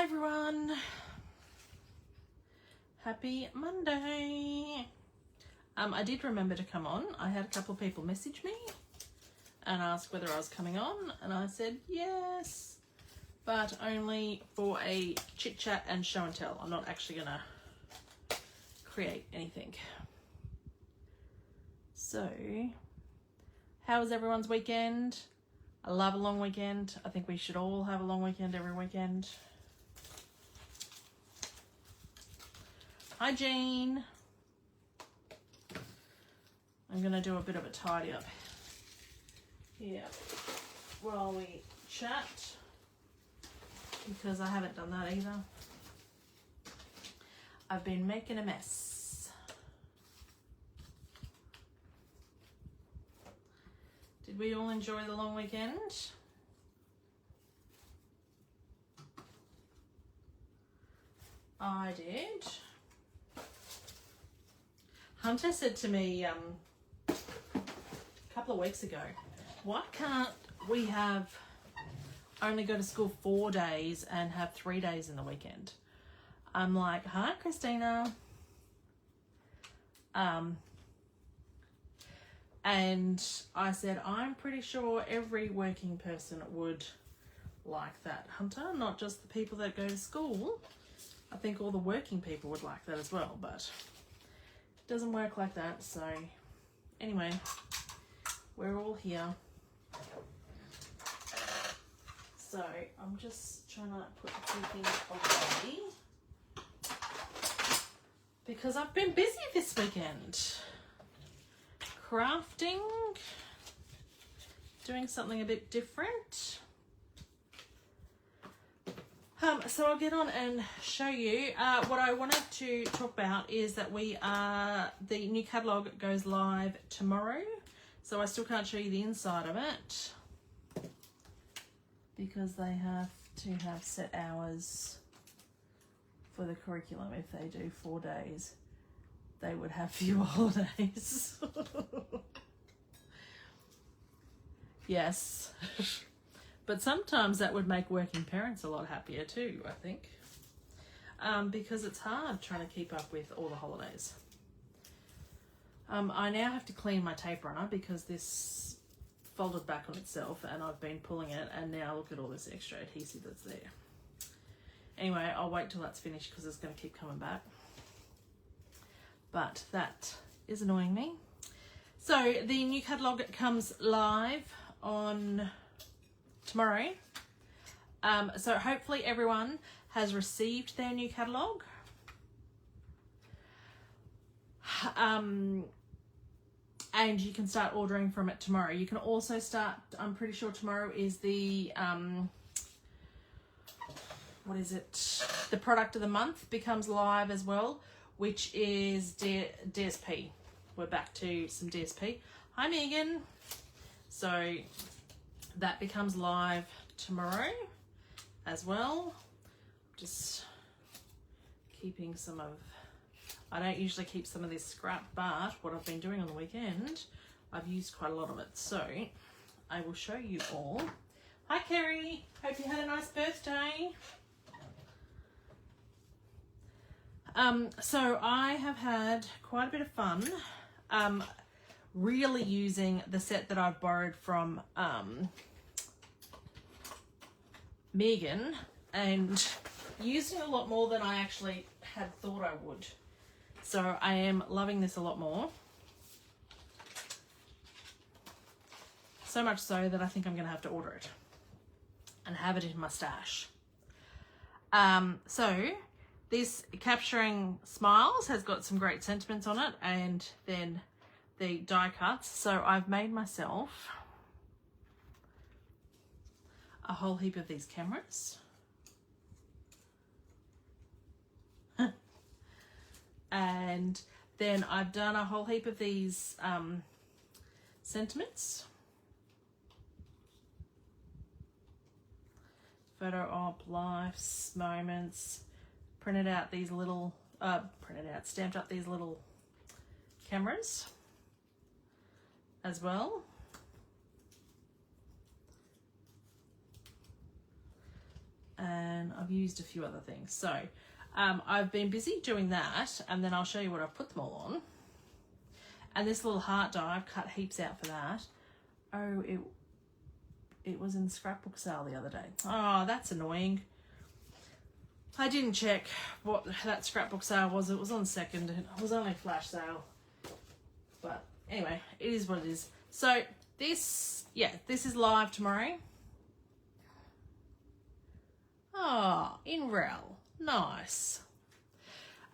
everyone. Happy Monday. I did remember to come on. I had a couple of people message me and ask whether I was coming on, and I said yes, but only for a chit chat and show and tell. I'm not actually gonna create anything. So, how was everyone's weekend? I love a long weekend. I think we should all have a long weekend every weekend. Hi, Jean. I'm going to do a bit of a tidy up here while we chat, because I haven't done that either. I've been making a mess. Did we all enjoy the long weekend? I did. Hunter said to me a couple of weeks ago, why can't we have only go to school 4 days and have 3 days in the weekend? I'm like, hi, Christina. And I said, I'm pretty sure every working person would like that, Hunter, not just the people that go to school. I think all the working people would like that as well, but it doesn't work like that. So anyway, we're all here. So I'm just trying to put a few things away because I've been busy this weekend. Crafting, doing something a bit different. So I'll get on and show you. What I wanted to talk about is that the new catalogue goes live tomorrow. So I still can't show you the inside of it because they have to have set hours for the curriculum. If they do 4 days, they would have fewer holidays. Yes. But sometimes that would make working parents a lot happier too, I think. Because it's hard trying to keep up with all the holidays. I now have to clean my tape runner because this folded back on itself and I've been pulling it, and now look at all this extra adhesive that's there. Anyway, I'll wait till that's finished because it's going to keep coming back. But that is annoying me. So the new catalogue comes live on tomorrow. So hopefully everyone has received their new catalogue. And you can start ordering from it tomorrow. You can also start, I'm pretty sure tomorrow is the, what is it? The product of the month becomes live as well, which is DSP. We're back to some DSP. Hi, Megan. So that becomes live tomorrow as well. Just keeping some of, I don't usually keep some of this scrap, but what I've been doing on the weekend, I've used quite a lot of it. So I will show you all. Hi, Kerry. Hope you had a nice birthday. So I have had quite a bit of fun, really using the set that I've borrowed from Megan, and using a lot more than I actually had thought I would. So I am loving this a lot more. So much so that I think I'm going to have to order it and have it in my stash. So this Capturing Smiles has got some great sentiments on it, and then the die cuts. So I've made myself a whole heap of these cameras. And then I've done a whole heap of these sentiments. Photo op, life's moments. Printed out these little, stamped up these little cameras as well. And I've I've used a few other things. So I've been busy doing that, and then I'll show you what I've put them all on. And this little heart die, I've cut heaps out for that. Oh, it was in the scrapbook sale the other day. Oh, that's annoying. I didn't check what that scrapbook sale was. It was on second. It was only a flash sale. But anyway, it is what it is. So this is live tomorrow. Oh, in Rel. Nice.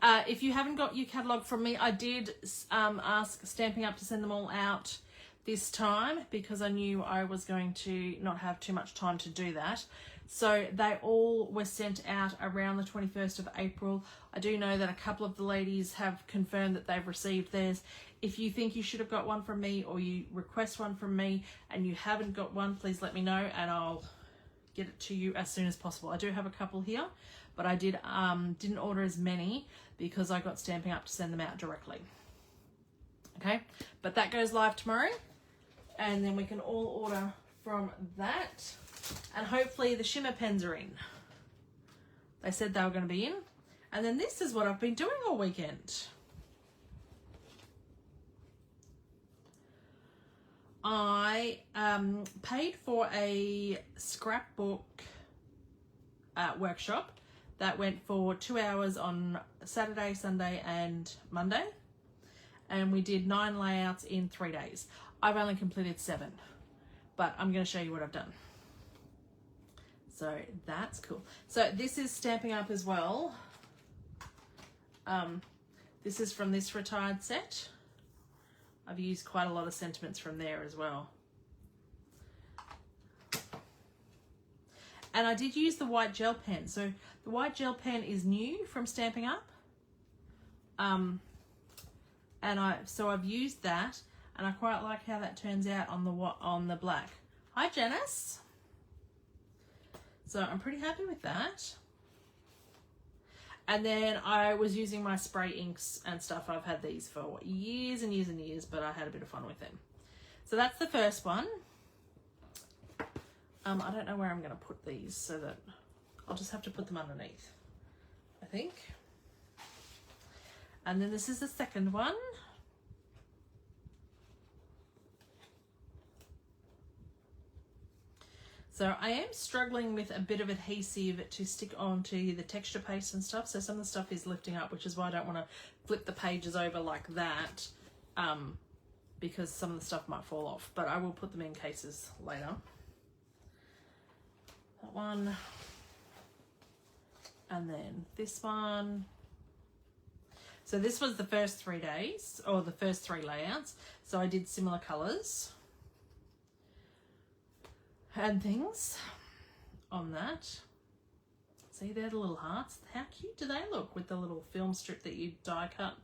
If you haven't got your catalogue from me, I did ask Stamping Up to send them all out this time because I knew I was going to not have too much time to do that. So they all were sent out around the 21st of April. I do know that a couple of the ladies have confirmed that they've received theirs. If you think you should have got one from me, or you request one from me and you haven't got one, please let me know and I'll get it to you as soon as possible. I do have a couple here, but I didn't order as many because I got Stamping Up to send them out directly. Okay, but that goes live tomorrow, and then we can all order from that, and hopefully the shimmer pens are in. They said they were going to be in. And then this is what I've been doing all weekend. I paid for a scrapbook workshop that went for 2 hours on Saturday, Sunday and Monday, and we did 9 layouts in 3 days. I've only completed 7, but I'm going to show you what I've done. So that's cool. So this is Stamping Up as well. This is from this retired set. I've used quite a lot of sentiments from there as well. And I did use the white gel pen. So the white gel pen is new from Stamping Up. And I've used that, and I quite like how that turns out on the black. Hi Janice. So I'm pretty happy with that. And then I was using my spray inks and stuff. I've had these for years and years and years, but I had a bit of fun with them. So that's the first one. I don't know where I'm going to put these, so that I'll just have to put them underneath, I think. And then this is the second one. So I am struggling with a bit of adhesive to stick onto the texture paste and stuff. So some of the stuff is lifting up, which is why I don't want to flip the pages over like that, because some of the stuff might fall off. But I will put them in cases later. That one. And then this one. So this was the first 3 days, or the first 3 layouts. So I did similar colours and things on that. See, they're the little hearts. How cute do they look with the little film strip that you die cut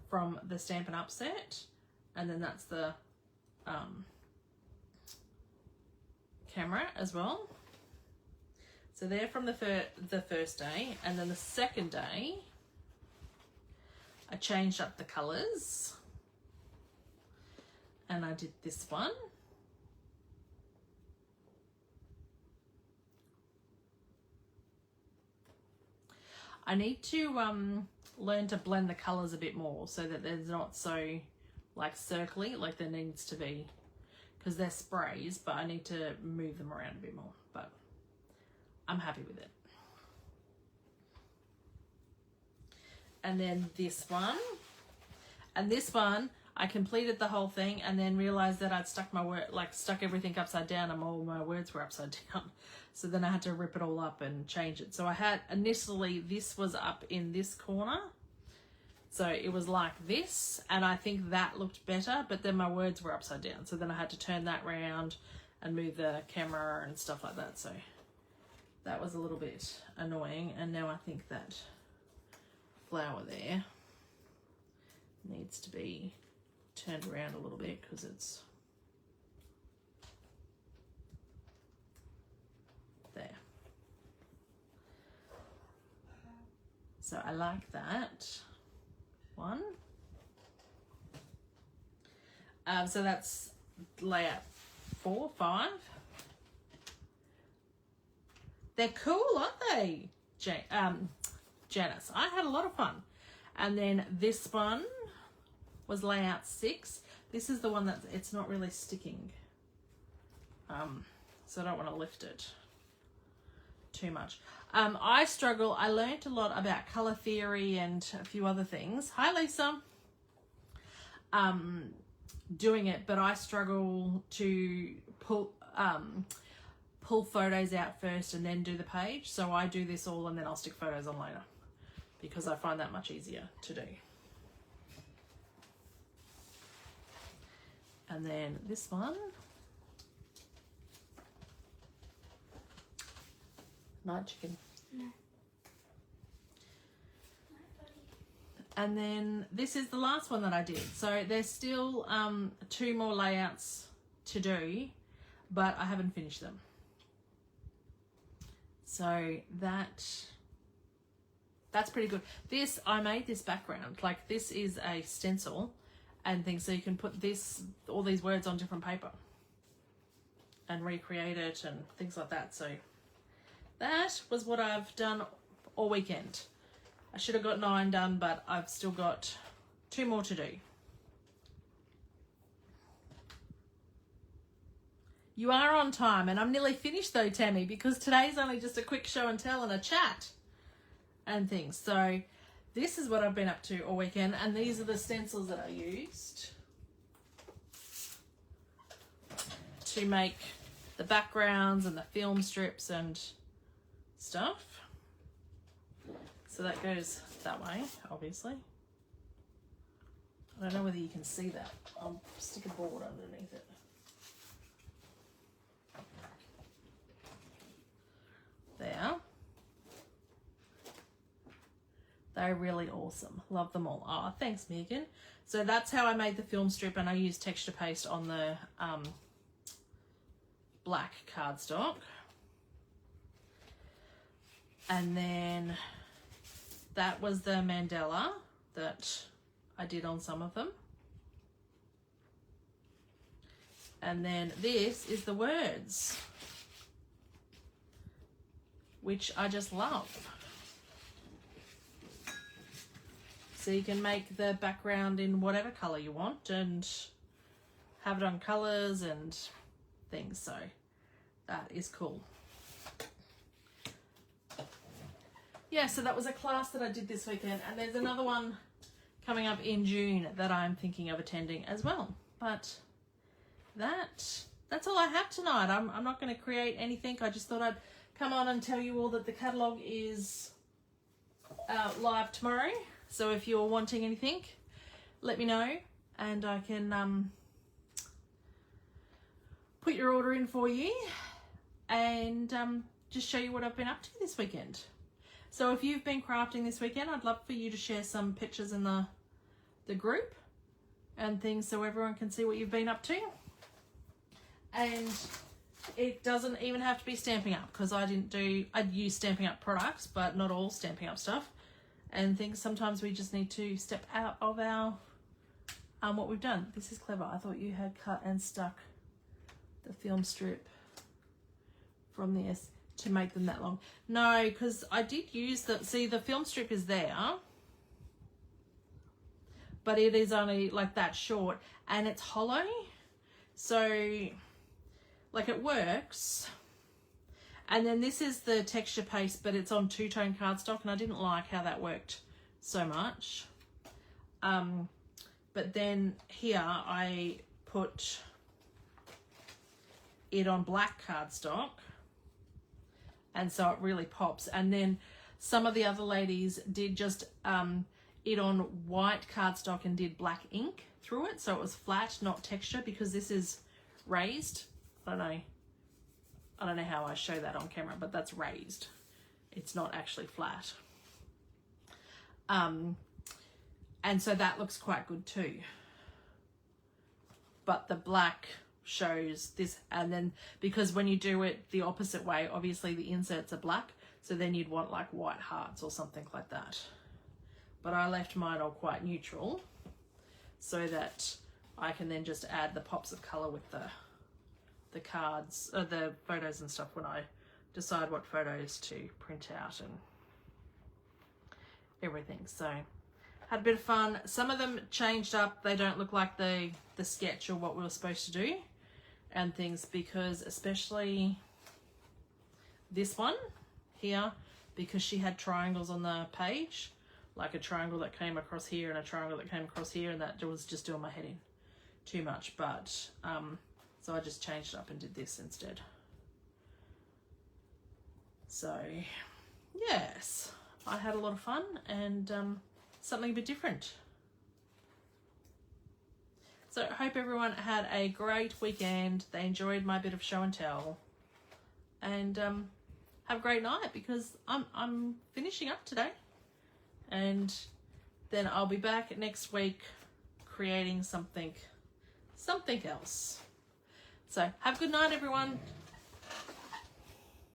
from the Stampin' Up set? And then that's the camera as well. So they're from the first day. And then the second day, I changed up the colours. And I did this one. I need to learn to blend the colours a bit more so that they're not so like circly like there needs to be, because they're sprays, but I need to move them around a bit more, but I'm happy with it. And then this one, and this one I completed the whole thing and then realized that I'd stuck everything upside down and all my words were upside down. So then I had to rip it all up and change it. So I had, initially this was up in this corner. So it was like this, and I think that looked better, but then my words were upside down. So then I had to turn that round and move the camera and stuff like that. So that was a little bit annoying. And now I think that flower there needs to be turned around a little bit because it's there. So I like that one. So that's layout 4, 5. They're cool, aren't they? Janice. I had a lot of fun. And then this one was layout 6. This is the one that it's not really sticking. So I don't want to lift it too much. I struggle. I learned a lot about colour theory and a few other things. Hi, Lisa. Doing it, but I struggle to pull photos out first and then do the page. So I do this all and then I'll stick photos on later because I find that much easier to do. And then this one. Night chicken. No. And then this is the last one that I did. So there's still 2 more layouts to do, but I haven't finished them. So that's pretty good. This, I made this background. Like this is a stencil and things, so you can put all these words on different paper and recreate it and things like that. So that was what I've done all weekend. I should have got 9 done, but I've still got 2 more to do. You are on time, and I'm nearly finished though, Tammy, because today's only just a quick show and tell and a chat and things. So this is what I've been up to all weekend, and these are the stencils that I used to make the backgrounds and the film strips and stuff. So that goes that way, obviously. I don't know whether you can see that. I'll stick a board underneath it. There. They're really awesome. Love them all. Oh, thanks, Megan. So that's how I made the film strip, and I used texture paste on the black cardstock. And then that was the mandala that I did on some of them. And then this is the words, which I just love. So you can make the background in whatever colour you want and have it on colours and things. So that is cool. Yeah, so that was a class that I did this weekend, and there's another one coming up in June that I'm thinking of attending as well. But that's all I have tonight. I'm not going to create anything. I just thought I'd come on and tell you all that the catalogue is live tomorrow. So if you're wanting anything, let me know, and I can put your order in for you and just show you what I've been up to this weekend. So if you've been crafting this weekend, I'd love for you to share some pictures in the group and things so everyone can see what you've been up to. And it doesn't even have to be Stampin' Up, because I'd use Stampin' Up products, but not all Stampin' Up stuff and things. Sometimes we just need to step out of our what we've done. This is clever. I thought you had cut and stuck the film strip from this to make them that long. No, because I did use the film strip is there, but it is only like that short and it's hollow, so like it works. And then this is the texture paste, but it's on 2-tone cardstock, and I didn't like how that worked so much. But then here I put it on black cardstock, and so it really pops. And then some of the other ladies did just it on white cardstock and did black ink through it, so it was flat, not texture, because this is raised. I don't know how I show that on camera, but that's raised. It's not actually flat. And so that looks quite good too. But the black shows this, and then because when you do it the opposite way, obviously the inserts are black, so then you'd want like white hearts or something like that. But I left mine all quite neutral so that I can then just add the pops of colour with the cards, the photos and stuff when I decide what photos to print out and everything. So had a bit of fun. Some of them changed up. They don't look like the sketch or what we were supposed to do and things, because especially this one here, because she had triangles on the page, like a triangle that came across here and a triangle that came across here, and that was just doing my head in too much. But so I just changed it up and did this instead. So yes, I had a lot of fun and something a bit different. So I hope everyone had a great weekend. They enjoyed my bit of show and tell, and have a great night, because I'm finishing up today, and then I'll be back next week creating something else. So have a good night, everyone.